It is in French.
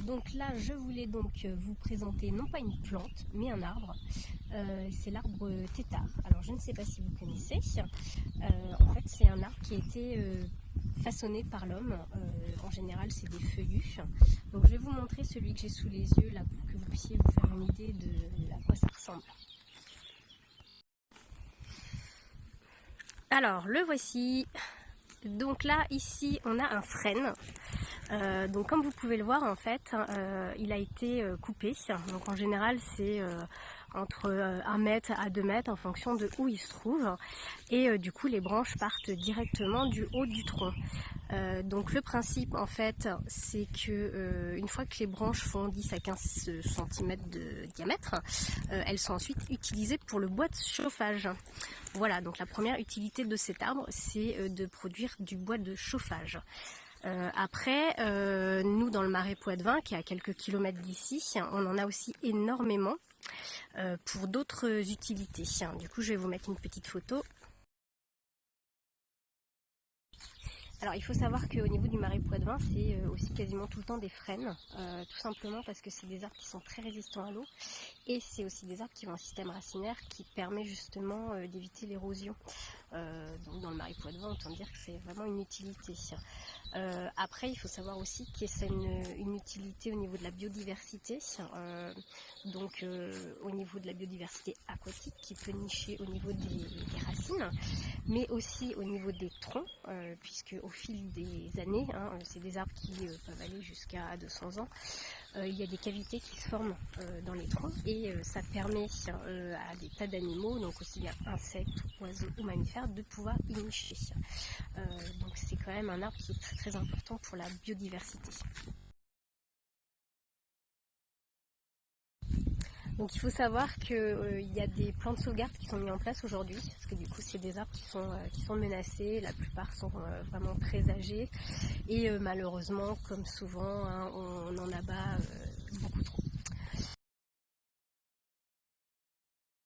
Donc là, je voulais donc vous présenter non pas une plante, mais un arbre. C'est l'arbre tétard. Alors je ne sais pas si vous connaissez. En fait, c'est un arbre qui a été façonné par l'homme. En général, c'est des feuillus. Donc je vais vous montrer celui que j'ai sous les yeux là pour que vous puissiez vous faire une idée de à quoi ça ressemble. Alors le voici. Donc là, ici, on a un frêne. Donc comme vous pouvez le voir, en fait, il a été coupé. Donc en général, c'est entre 1 mètre à 2 mètres en fonction de où il se trouve. Et du coup, les branches partent directement du haut du tronc. Donc le principe, en fait, c'est que une fois que les branches font 10 à 15 cm de diamètre, elles sont ensuite utilisées pour le bois de chauffage. Voilà, donc la première utilité de cet arbre, c'est de produire du bois de chauffage. Après, nous dans le Marais Poitevin, qui est à quelques kilomètres d'ici, on en a aussi énormément pour d'autres utilités. Du coup, je vais vous mettre une petite photo. Alors il faut savoir qu'au niveau du Marais Poitevin, c'est aussi quasiment tout le temps des frênes, tout simplement parce que c'est des arbres qui sont très résistants à l'eau et c'est aussi des arbres qui ont un système racinaire qui permet justement d'éviter l'érosion. Donc dans le Marais Poitevin, autant dire que c'est vraiment une utilité. Après, il faut savoir aussi que c'est une utilité au niveau de la biodiversité, au niveau de la biodiversité aquatique qui peut nicher au niveau des racines, mais aussi au niveau des troncs, puisque au fil des années, c'est des arbres qui peuvent aller jusqu'à 200 ans, il y a des cavités qui se forment dans les troncs et ça permet à des tas d'animaux, donc aussi bien insectes, oiseaux ou mammifères, de pouvoir y nicher. Donc c'est quand même un arbre qui est très très important pour la biodiversité. Donc il faut savoir qu'il y a des plans de sauvegarde qui sont mis en place aujourd'hui, parce que du coup c'est des arbres qui sont menacés, la plupart sont vraiment très âgés, et malheureusement, comme souvent, on en abat beaucoup trop.